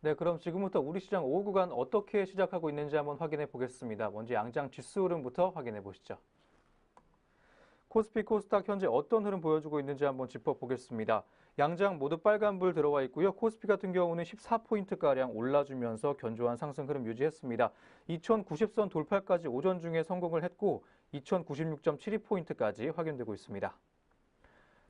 네, 그럼 지금부터 우리 시장 오후 구간 어떻게 시작하고 있는지 한번 확인해 보겠습니다. 먼저 양장 지수 흐름부터 확인해 보시죠. 코스피 코스닥 현재 어떤 흐름 보여주고 있는지 한번 짚어보겠습니다. 양장 모두 빨간불 들어와 있고요. 코스피 같은 경우는 14포인트가량 올라주면서 견조한 상승 흐름 유지했습니다. 2090선 돌파까지 오전 중에 성공을 했고 2096.72포인트까지 확인되고 있습니다.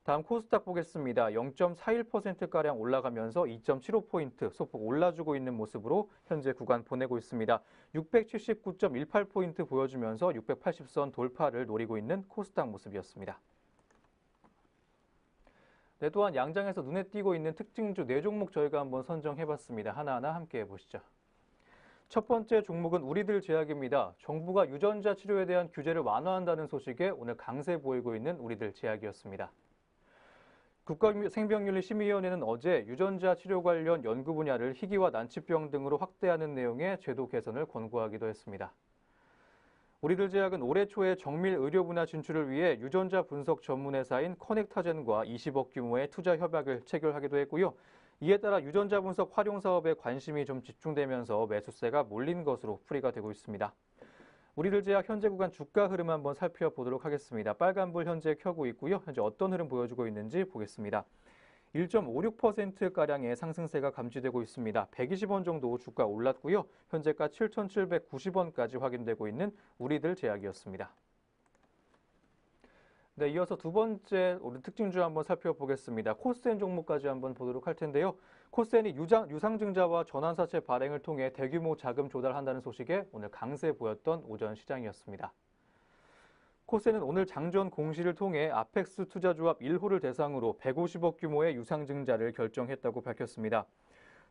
다음 코스닥 보겠습니다. 0.41%가량 올라가면서 2.75포인트 소폭 올라주고 있는 모습으로 현재 구간 보내고 있습니다. 679.18포인트 보여주면서 680선 돌파를 노리고 있는 코스닥 모습이었습니다. 네, 또한 양장에서 눈에 띄고 있는 특징주 4종목 저희가 한번 선정해봤습니다. 하나하나 함께 해보시죠. 첫 번째 종목은 우리들 제약입니다. 정부가 유전자 치료에 대한 규제를 완화한다는 소식에 오늘 강세 보이고 있는 우리들 제약이었습니다. 국가생명윤리심의위원회는 어제 유전자 치료 관련 연구 분야를 희귀와 난치병 등으로 확대하는 내용의 제도 개선을 권고하기도 했습니다. 우리들 제약은 올해 초에 정밀 의료 분야 진출을 위해 유전자 분석 전문 회사인 커넥타젠과 20억 규모의 투자 협약을 체결하기도 했고요. 이에 따라 유전자 분석 활용 사업에 관심이 좀 집중되면서 매수세가 몰린 것으로 풀이가 되고 있습니다. 우리들 제약 현재 구간 주가 흐름 한번 살펴보도록 하겠습니다. 빨간불 현재 켜고 있고요. 현재 어떤 흐름 보여주고 있는지 보겠습니다. 1.56%가량의 상승세가 감지되고 있습니다. 120원 정도 주가 올랐고요. 현재가 7,790원까지 확인되고 있는 우리들 제약이었습니다. 네, 이어서 두 번째 오늘 특징주 한번 살펴보겠습니다. 코스엔 종목까지 한번 보도록 할 텐데요. 코스엔이 유상증자와 전환사채 발행을 통해 대규모 자금 조달한다는 소식에 오늘 강세 보였던 오전 시장이었습니다. 코스엔은 오늘 장전 공시를 통해 아펙스 투자조합 1호를 대상으로 150억 규모의 유상증자를 결정했다고 밝혔습니다.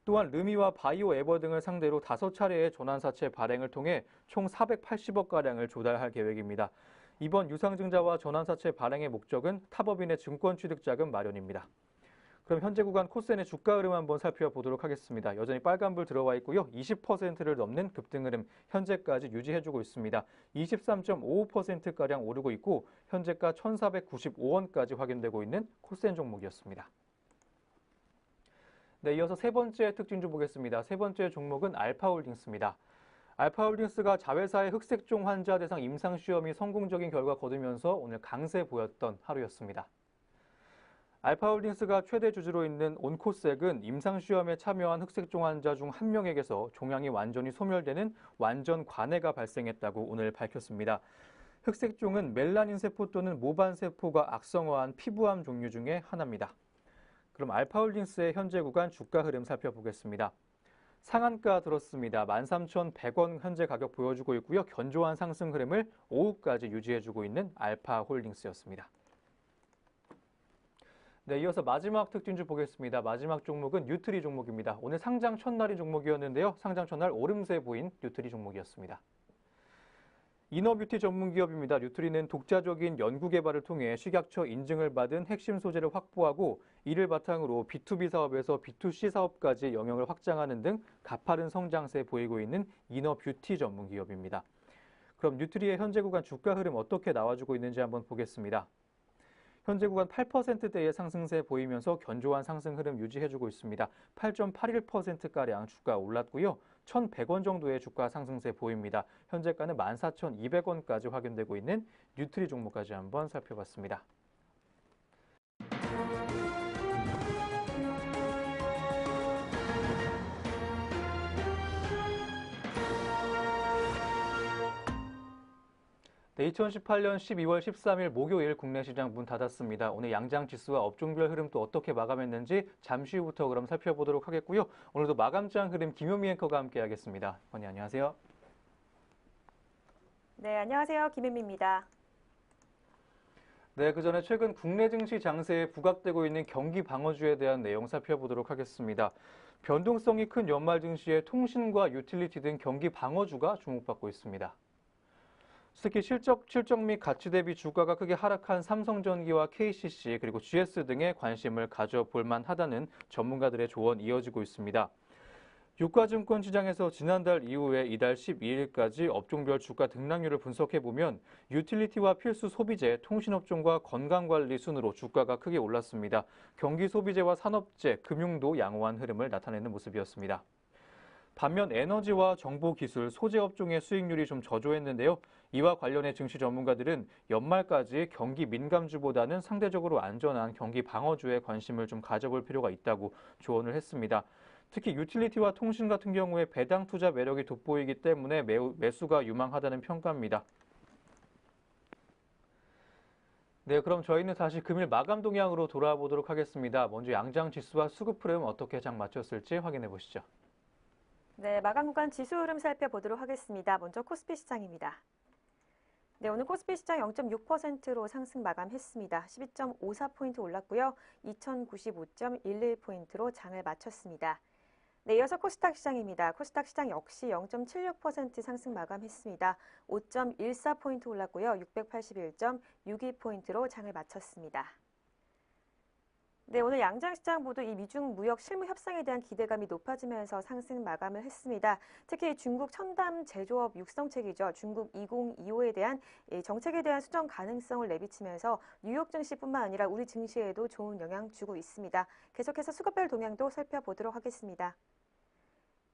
또한 르미와 바이오 에버 등을 상대로 5차례의 전환사채 발행을 통해 총 480억가량을 조달할 계획입니다. 이번 유상증자와 전환사채 발행의 목적은 타법인의 증권 취득자금 마련입니다. 그럼 현재 구간 코스엔의 주가 흐름 한번 살펴보도록 하겠습니다. 여전히 빨간불 들어와 있고요. 20%를 넘는 급등 흐름 현재까지 유지해주고 있습니다. 23.55%가량 오르고 있고 현재가 1,495원까지 확인되고 있는 코스엔 종목이었습니다. 네, 이어서 세 번째 특징주 보겠습니다. 세 번째 종목은 알파홀딩스입니다. 알파홀딩스가 자회사의 흑색종 환자 대상 임상시험이 성공적인 결과 거두면서 오늘 강세 보였던 하루였습니다. 알파홀딩스가 최대 주주로 있는 온코색은 임상시험에 참여한 흑색종 환자 중 한 명에게서 종양이 완전히 소멸되는 완전 관해가 발생했다고 오늘 밝혔습니다. 흑색종은 멜라닌 세포 또는 모반 세포가 악성화한 피부암 종류 중에 하나입니다. 그럼 알파홀딩스의 현재 구간 주가 흐름 살펴보겠습니다. 상한가 들었습니다. 13,100원 현재 가격 보여주고 있고요. 견조한 상승 흐름을 오후까지 유지해주고 있는 알파홀딩스였습니다. 네, 이어서 마지막 특징주 보겠습니다. 마지막 종목은 뉴트리 종목입니다. 오늘 상장 첫날인 종목이었는데요. 상장 첫날 오름세 보인 뉴트리 종목이었습니다. 이너뷰티 전문 기업입니다. 뉴트리는 독자적인 연구 개발을 통해 식약처 인증을 받은 핵심 소재를 확보하고 이를 바탕으로 B2B 사업에서 B2C 사업까지 영역을 확장하는 등 가파른 성장세 보이고 있는 이너뷰티 전문 기업입니다. 그럼 뉴트리의 현재 구간 주가 흐름 어떻게 나와주고 있는지 한번 보겠습니다. 현재 구간 8%대의 상승세 보이면서 견조한 상승 흐름 유지해주고 있습니다. 8.81%가량 주가 올랐고요. 1,100원 정도의 주가 상승세 보입니다. 현재가는 14,200원까지 확인되고 있는 뉴트리 종목까지 한번 살펴봤습니다. 네, 2018년 12월 13일 목요일 국내 시장 문 닫았습니다. 오늘 양장 지수와 업종별 흐름 또 어떻게 마감했는지 잠시 후부터 그럼 살펴보도록 하겠고요. 오늘도 마감장 흐름 김효미 앵커가 함께 하겠습니다. 언니 안녕하세요. 네, 안녕하세요. 김혜미입니다. 네, 그 전에 최근 국내 증시 장세에 부각되고 있는 경기 방어주에 대한 내용 살펴보도록 하겠습니다. 변동성이 큰 연말 증시에 통신과 유틸리티 등 경기 방어주가 주목받고 있습니다. 특히 실적 및 가치 대비 주가가 크게 하락한 삼성전기와 KCC 그리고 GS 등에 관심을 가져볼 만하다는 전문가들의 조언이 이어지고 있습니다. 유가증권 시장에서 지난달 이후에 이달 12일까지 업종별 주가 등락률을 분석해보면 유틸리티와 필수 소비재, 통신업종과 건강관리 순으로 주가가 크게 올랐습니다. 경기 소비재와 산업재, 금융도 양호한 흐름을 나타내는 모습이었습니다. 반면 에너지와 정보기술, 소재업종의 수익률이 좀 저조했는데요. 이와 관련해 증시 전문가들은 연말까지 경기 민감주보다는 상대적으로 안전한 경기 방어주에 관심을 좀 가져볼 필요가 있다고 조언을 했습니다. 특히 유틸리티와 통신 같은 경우에 배당 투자 매력이 돋보이기 때문에 매수가 유망하다는 평가입니다. 네, 그럼 저희는 다시 금일 마감 동향으로 돌아와 보도록 하겠습니다. 먼저 양장 지수와 수급 흐름 어떻게 장 맞췄을지 확인해 보시죠. 네, 마감 구간 지수 흐름 살펴보도록 하겠습니다. 먼저 코스피 시장입니다. 네, 오늘 코스피 시장 0.6%로 상승 마감했습니다. 12.54포인트 올랐고요. 2095.11포인트로 장을 마쳤습니다. 네, 이어서 코스닥 시장입니다. 코스닥 시장 역시 0.76% 상승 마감했습니다. 5.14포인트 올랐고요. 681.62포인트로 장을 마쳤습니다. 네, 오늘 양장시장 모두 이 미중 무역 실무 협상에 대한 기대감이 높아지면서 상승 마감을 했습니다. 특히 중국 첨단 제조업 육성책이죠. 중국 2025에 대한 정책에 대한 수정 가능성을 내비치면서 뉴욕 증시뿐만 아니라 우리 증시에도 좋은 영향 주고 있습니다. 계속해서 수급별 동향도 살펴보도록 하겠습니다.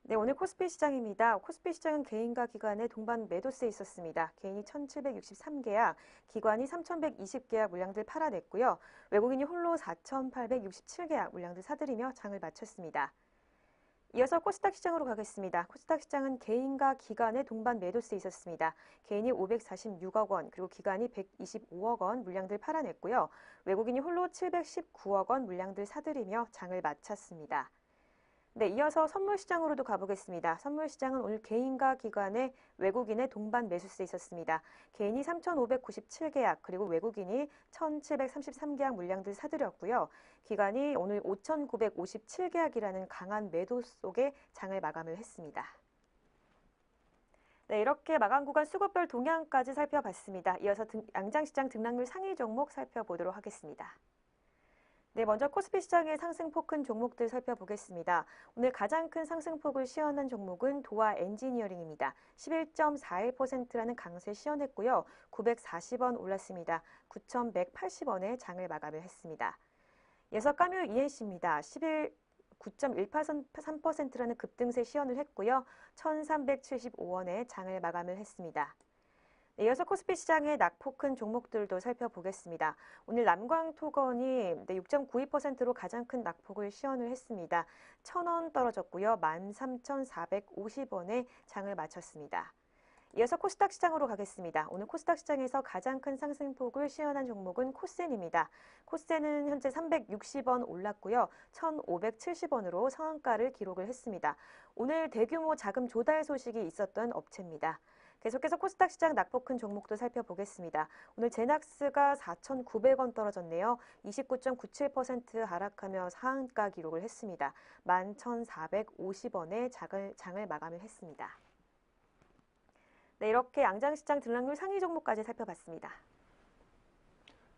네, 오늘 코스피 시장입니다. 코스피 시장은 개인과 기관의 동반 매도세에 있었습니다. 개인이 1,763계약, 기관이 3,120계약 물량들 팔아냈고요. 외국인이 홀로 4,867계약 물량들 사들이며 장을 마쳤습니다. 이어서 코스닥 시장으로 가겠습니다. 코스닥 시장은 개인과 기관의 동반 매도세에 있었습니다. 개인이 546억 원, 그리고 기관이 125억 원 물량들 팔아냈고요. 외국인이 홀로 719억 원 물량들 사들이며 장을 마쳤습니다. 네, 이어서 선물시장으로도 가보겠습니다. 선물시장은 오늘 개인과 기관의 외국인의 동반 매수세 있었습니다. 개인이 3,597계약, 그리고 외국인이 1,733계약 물량들 사들였고요. 기관이 오늘 5,957계약이라는 강한 매도 속에 장을 마감을 했습니다. 네, 이렇게 마감 구간 수급별 동향까지 살펴봤습니다. 이어서 양장시장 등락률 상위 종목 살펴보도록 하겠습니다. 네, 먼저 코스피 시장의 상승폭 큰 종목들 살펴보겠습니다. 오늘 가장 큰 상승폭을 시현한 종목은 도화 엔지니어링입니다. 11.41%라는 강세 시현했고요. 940원 올랐습니다. 9,180원에 장을 마감을 했습니다. 이어서 까뮤 ENC입니다. 9.13%라는 급등세 시현을 했고요. 1,375원에 장을 마감을 했습니다. 네, 이어서 코스피 시장의 낙폭 큰 종목들도 살펴보겠습니다. 오늘 남광토건이 6.92%로 가장 큰 낙폭을 시현을 했습니다. 1,000원 떨어졌고요. 13,450원에 장을 마쳤습니다. 이어서 코스닥 시장으로 가겠습니다. 오늘 코스닥 시장에서 가장 큰 상승폭을 시현한 종목은 코센입니다. 코센은 현재 360원 올랐고요. 1,570원으로 상한가를 기록을 했습니다. 오늘 대규모 자금 조달 소식이 있었던 업체입니다. 계속해서 코스닥 시장 낙폭 큰 종목도 살펴보겠습니다. 오늘 제낙스가 4,900원 떨어졌네요. 29.97% 하락하며 상한가 기록을 했습니다. 11,450원에 장을 마감을 했습니다. 네, 이렇게 양장시장 등락률 상위 종목까지 살펴봤습니다.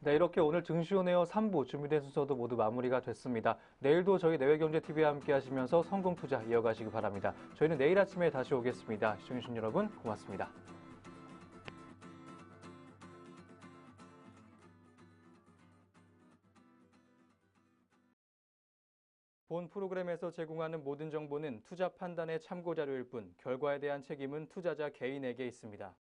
네, 이렇게 오늘 증시온에어 3부 준비된 순서도 모두 마무리가 됐습니다. 내일도 저희 내외경제TV와 함께 하시면서 성공투자 이어가시기 바랍니다. 저희는 내일 아침에 다시 오겠습니다. 시청해주신 여러분 고맙습니다. 본 프로그램에서 제공하는 모든 정보는 투자 판단의 참고 자료일 뿐 결과에 대한 책임은 투자자 개인에게 있습니다.